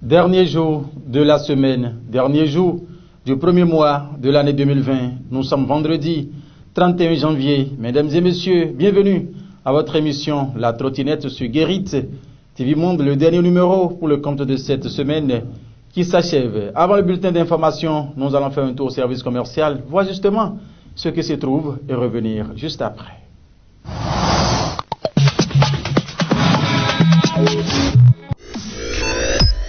Dernier jour de la semaine, dernier jour du premier mois de l'année 2020. Nous sommes vendredi 31 janvier. Mesdames et messieurs, bienvenue à votre émission La Trottinette sur Guérit TV Monde, le dernier numéro pour le compte de cette semaine qui s'achève. Avant le bulletin d'information, nous allons faire un tour au service commercial, voir justement ce qui se trouve et revenir juste après.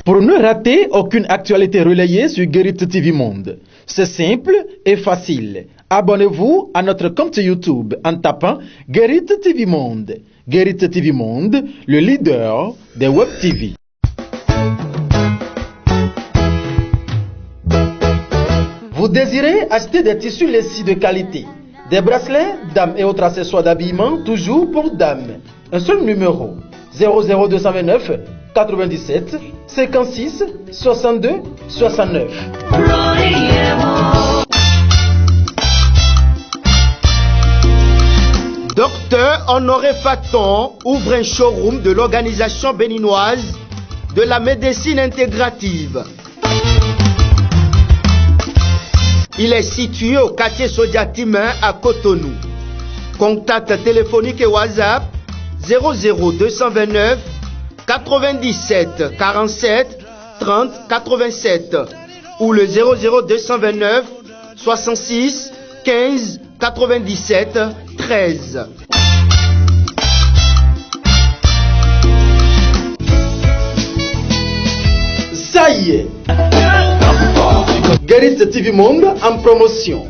Pour ne rater aucune actualité relayée sur Guérit TV Monde, c'est simple et facile. Abonnez-vous à notre compte YouTube en tapant Guérit TV Monde. Guérit TV Monde, le leader des Web TV. Vous désirez acheter des tissus lacis de qualité, des bracelets, dames et autres accessoires d'habillement, toujours pour dames. Un seul numéro, 00229 97 56 62 69. Docteur Honoré Faton ouvre un showroom de l'organisation béninoise de la médecine intégrative. Il est situé au quartier Sodiatimain à Cotonou. Contact téléphonique et WhatsApp 00229 97 47 30 87 ou le 00229 66 15 97 13. Ça y est, Guérit TV Monde en promotion.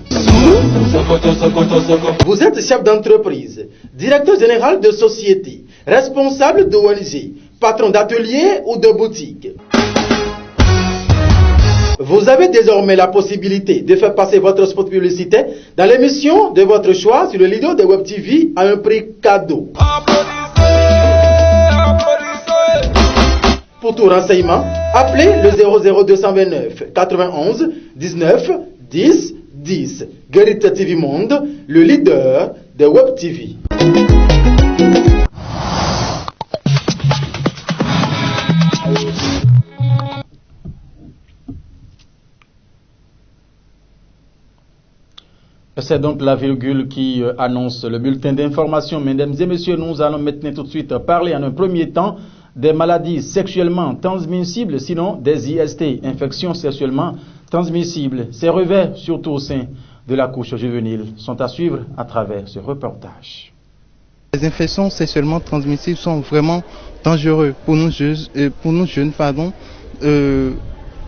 Vous êtes chef d'entreprise, directeur général de société, responsable d'ONG, patron d'atelier ou de boutique. Vous avez désormais la possibilité de faire passer votre spot publicitaire dans l'émission de votre choix sur le leader de Web TV à un prix cadeau. Pour tout renseignement, appelez le 00229 91 19 10 10. Guérit TV Monde, le leader de Web TV. C'est donc la virgule qui annonce le bulletin d'information. Mesdames et messieurs, nous allons maintenant tout de suite parler en un premier temps des maladies sexuellement transmissibles, sinon des IST, infections sexuellement transmissibles. Ces revers, surtout au sein de la couche juvénile, sont à suivre à travers ce reportage. Les infections sexuellement transmissibles sont vraiment dangereuses pour nous jeunes,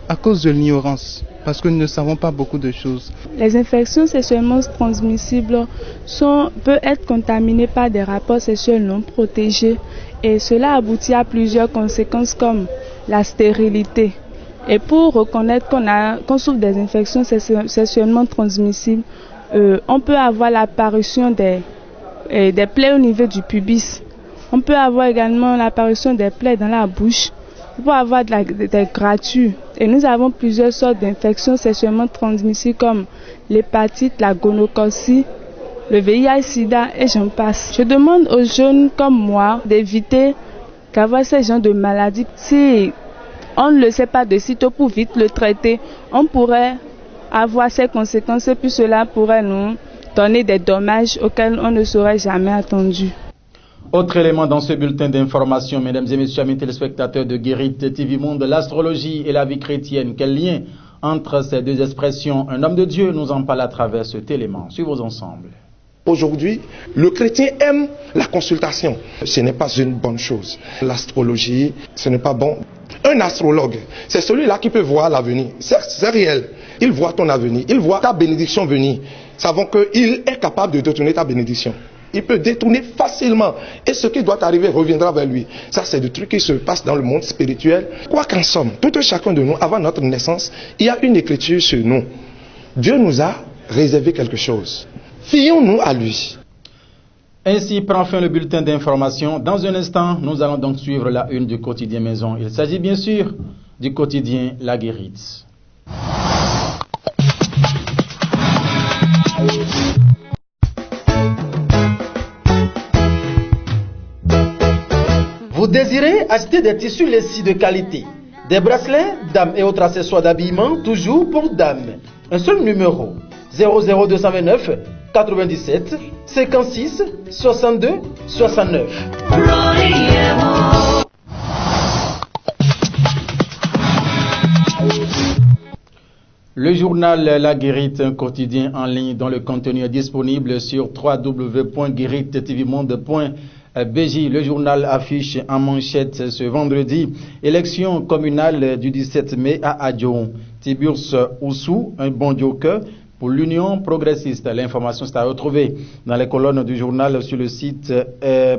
à cause de l'ignorance, parce que nous ne savons pas beaucoup de choses. Les infections sexuellement transmissibles peuvent être contaminées par des rapports sexuels non protégés et cela aboutit à plusieurs conséquences comme la stérilité. Et pour reconnaître qu'on souffre des infections sexuellement transmissibles, on peut avoir l'apparition des plaies au niveau du pubis. On peut avoir également l'apparition des plaies dans la bouche. On peut avoir des grattures. Et nous avons plusieurs sortes d'infections sexuellement transmissibles comme l'hépatite, la gonococcie, le VIH-Sida et j'en passe. Je demande aux jeunes comme moi d'éviter d'avoir ce genre de maladie. Si on ne le sait pas de sitôt pour vite le traiter, on pourrait avoir ces conséquences et puis cela pourrait nous donner des dommages auxquels on ne serait jamais attendu. Autre élément dans ce bulletin d'information, mesdames et messieurs, amis téléspectateurs de Guérit TV Monde, l'astrologie et la vie chrétienne. Quel lien entre ces deux expressions? Un homme de Dieu nous en parle à travers cet élément. Suivons ensemble. Aujourd'hui, le chrétien aime la consultation. Ce n'est pas une bonne chose. L'astrologie, ce n'est pas bon. Un astrologue, c'est celui-là qui peut voir l'avenir. C'est réel. Il voit ton avenir. Il voit ta bénédiction venir. Savons qu'il est capable de détourner ta bénédiction. Il peut détourner facilement. Et ce qui doit arriver reviendra vers lui. Ça, c'est des trucs qui se passent dans le monde spirituel. Quoi qu'en somme, tout un chacun de nous, avant notre naissance, il y a une écriture sur nous. Dieu nous a réservé quelque chose. Fions-nous à lui. Ainsi prend fin le bulletin d'information. Dans un instant, nous allons donc suivre la une du quotidien Maison. Il s'agit bien sûr du quotidien La Guérite. Vous désirez acheter des tissus lacis de qualité, Des bracelets, dames et autres accessoires d'habillement, toujours pour dames. Un seul numéro, 00229 97 56 62 69. Le journal La Guérite, un quotidien en ligne dont le contenu est disponible sur www.guérite-monde.bj. Le journal affiche en manchette ce vendredi élection communale du 17 mai à Adjon. Tiburce Oussou, un bon joker pour l'Union progressiste. L'information s'est retrouvée dans les colonnes du journal sur le site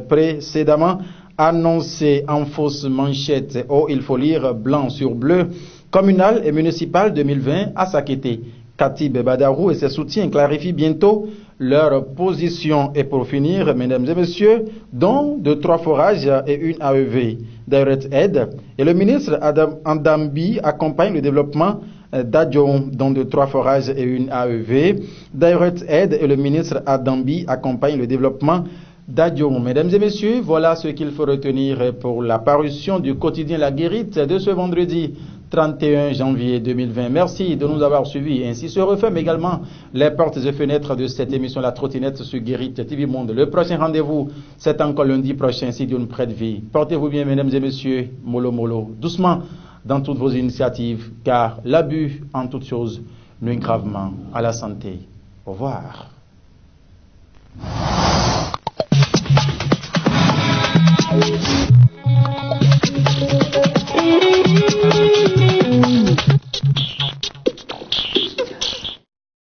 précédemment annoncé en fausse manchette. Oh, il faut lire blanc sur bleu. Communal et municipal 2020 à Sakété. Katib Badarou et ses soutiens clarifient bientôt leur position. Et pour finir, mesdames et messieurs, don de 3 forages et une AEV. Direct Aid et le ministre Andambi accompagne le développement d'Adjon, don de 3 forages et une AEV. Direct Aid et le ministre Andambi accompagne le développement d'Adjon. Mesdames et messieurs, voilà ce qu'il faut retenir pour la parution du quotidien La Guérite de ce vendredi 31 janvier 2020. Merci de nous avoir suivis. Ainsi se referment également les portes et fenêtres de cette émission La Trottinette sur Guérite TV Monde. Le prochain rendez-vous, c'est encore lundi prochain, si Dieu nous prête vie. Portez-vous bien, mesdames et messieurs. Mollo, mollo. Doucement dans toutes vos initiatives, car l'abus en toutes choses nuit gravement à la santé. Au revoir.